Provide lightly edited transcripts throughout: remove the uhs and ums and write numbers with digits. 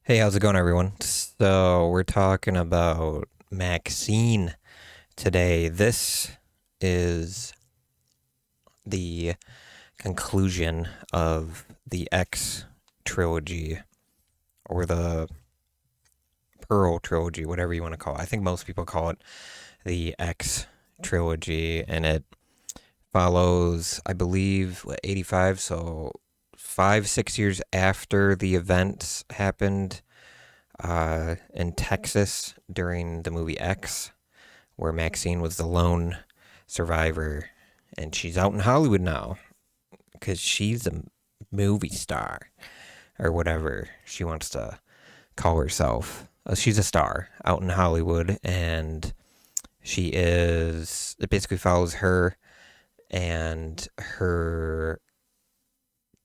Hey, how's it going, everyone? So, we're talking about MaXXXine today. This is the conclusion of the X trilogy, or the Pearl trilogy, whatever you want to call it. I think most people call it the X trilogy, and it follows, I believe, 85, so 5, 6 years after the events happened in Texas during the movie X, where Maxine was the lone survivor, and she's out in Hollywood now because she's a movie star or whatever she wants to call herself. She's a star out in Hollywood, and she is. It basically follows her and her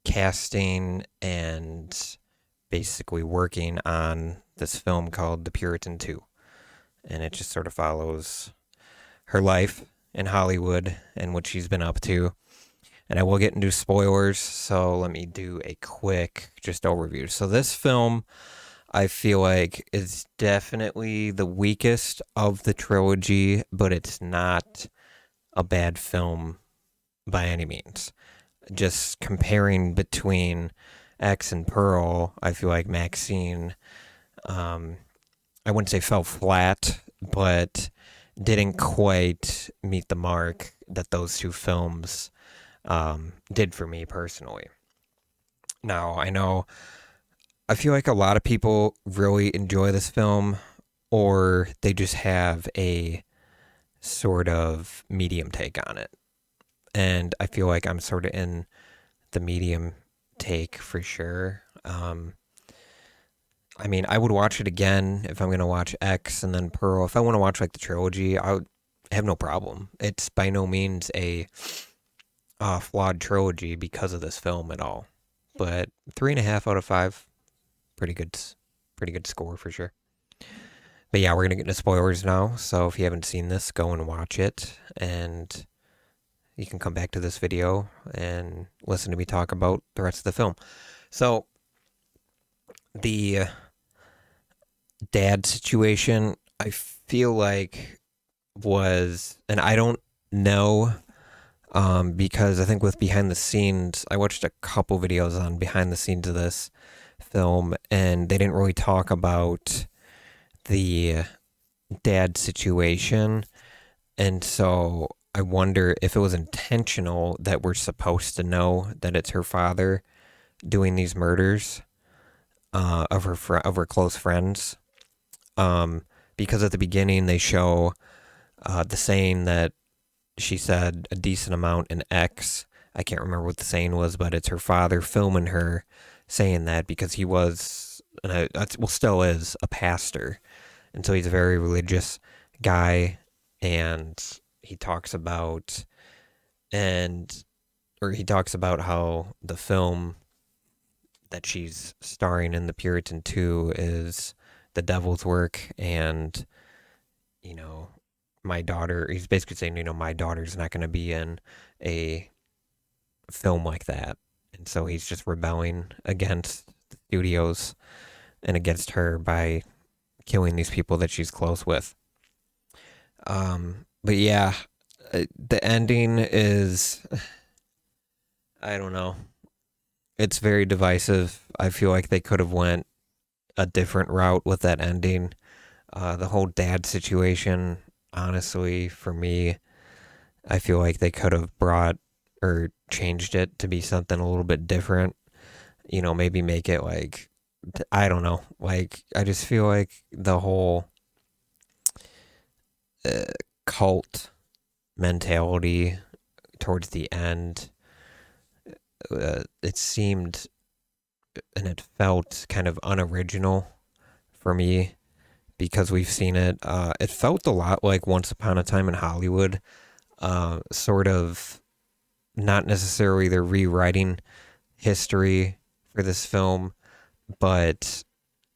casting and basically working on this film called The Puritan 2. And it just sort of follows her life in Hollywood and what she's been up to. And I will get into spoilers, so let me do a quick just overview. So this film, I feel like, is definitely the weakest of the trilogy, but it's not a bad film by any means. Just comparing between X and Pearl, I feel like Maxine, um, I wouldn't say fell flat, but didn't quite meet the mark that those two films did for me personally. Now, I feel like a lot of people really enjoy this film, or they just have a sort of medium take on it. And I feel like I'm sort of in the medium take for sure. I mean, I would watch it again if I'm going to watch X and then Pearl. If I want to watch like the trilogy, I would have no problem. It's by no means a flawed trilogy because of this film at all. But 3.5 out of 5, pretty good score for sure. But yeah, we're gonna get into spoilers now. So if you haven't seen this, go and watch it, and you can come back to this video and listen to me talk about the rest of the film. So the dad situation, I feel like was, and I don't know, because I think with behind the scenes, I watched a couple videos on behind the scenes of this film, and they didn't really talk about the dad situation, and so I wonder if it was intentional that we're supposed to know that it's her father doing these murders of her close friends, because at the beginning they show the saying that she said a decent amount in X. I can't remember what the saying was, but it's her father filming her saying that because he was, and well, still is, a pastor. And so he's a very religious guy. And he talks about, he talks about how the film that she's starring in, The Puritan 2, is the devil's work. And, you know, my daughter, he's basically saying, my daughter's not going to be in a film like that. And so he's just rebelling against the studios and against her by killing these people that she's close with. But yeah, the ending is, I don't know. It's very divisive. I feel like they could have went a different route with that ending. The whole dad situation, honestly, for me, I feel like they could have brought or changed it to be something a little bit different. Maybe make it like, I don't know. Like, I just feel like the whole uh, cult mentality towards the end, it seemed and it felt kind of unoriginal for me because we've seen it. It felt a lot like Once Upon a Time in Hollywood, sort of not necessarily they're rewriting history for this film, but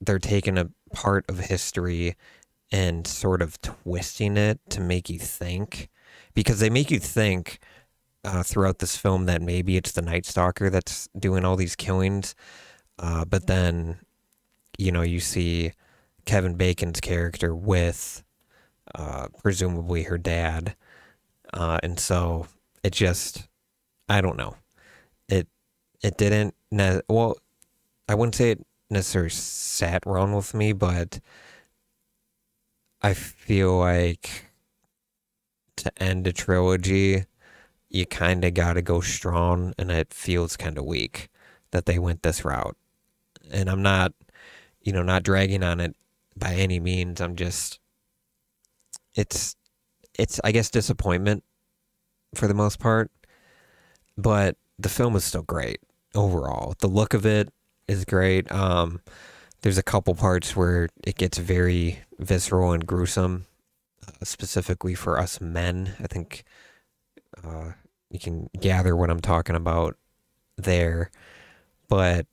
they're taking a part of history and sort of twisting it to make you think, because they make you think throughout this film that maybe it's the Night Stalker that's doing all these killings, but then you see Kevin Bacon's character with presumably her dad, and so it just, I don't know. It it didn't well, I wouldn't say it necessarily sat wrong with me, but I feel like to end a trilogy, you kind of got to go strong, and it feels kind of weak that they went this route. And I'm not, not dragging on it by any means. I'm just, it's, I guess, disappointment for the most part, but the film is still great overall. The look of it is great. There's a couple parts where it gets very visceral and gruesome, specifically for us men. I think you can gather what I'm talking about there. But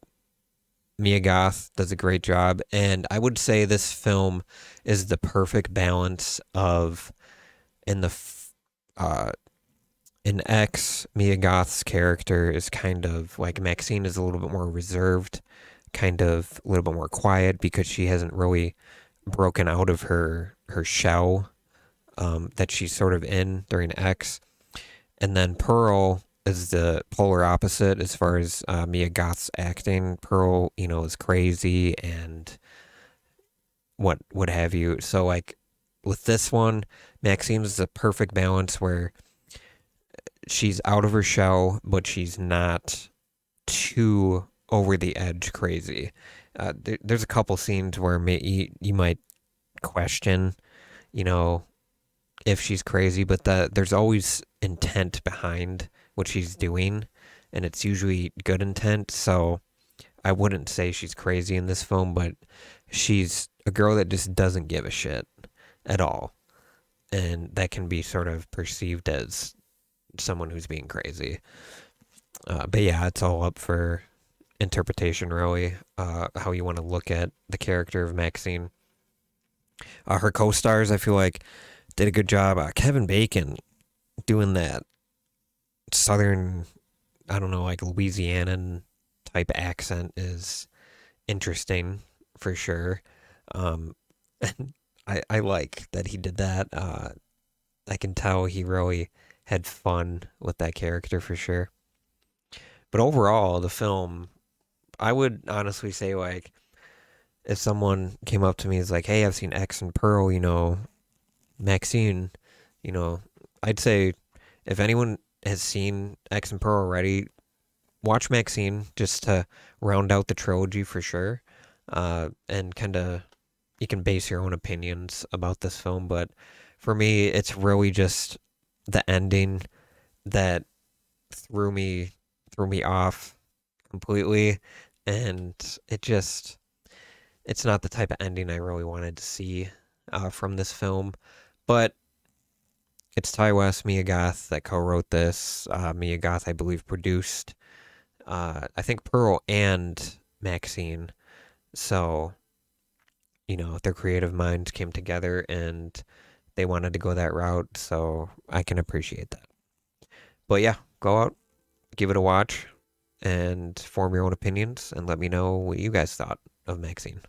Mia Goth does a great job, and I would say this film is the perfect balance of in the in X, Mia Goth's character is kind of like Maxine is a little bit more reserved, kind of a little bit more quiet because she hasn't really broken out of her shell that she's sort of in during X. And then Pearl is the polar opposite as far as Mia Goth's acting. Pearl, is crazy and what have you. So like with this one, Maxine's the perfect balance where she's out of her shell, but she's not too over the edge crazy. There's a couple scenes where you might question, you know, if she's crazy, but there's always intent behind what she's doing, and it's usually good intent. So I wouldn't say she's crazy in this film, but she's a girl that just doesn't give a shit at all, and that can be sort of perceived as someone who's being crazy. But yeah, it's all up for interpretation, really, how you want to look at the character of Maxine. Her co-stars, I feel like, did a good job. Kevin Bacon doing that southern, I don't know, like Louisianan type accent is interesting for sure. And I like that he did that. I can tell he really had fun with that character for sure. But overall, the film, I would honestly say, like, if someone came up to me and is like, hey, I've seen X and Pearl, Maxine, you know, I'd say if anyone has seen X and Pearl already, watch Maxine just to round out the trilogy for sure. And kind of, you can base your own opinions about this film. But for me, it's really just the ending that threw me off completely, and it's not the type of ending I really wanted to see from this film. But it's Ty West, Mia Goth that co-wrote this. Mia Goth, I believe, produced I think Pearl and Maxine. So their creative minds came together and they wanted to go that route. So I can appreciate that. But yeah, go out, give it a watch, and form your own opinions, and let me know what you guys thought of Maxine.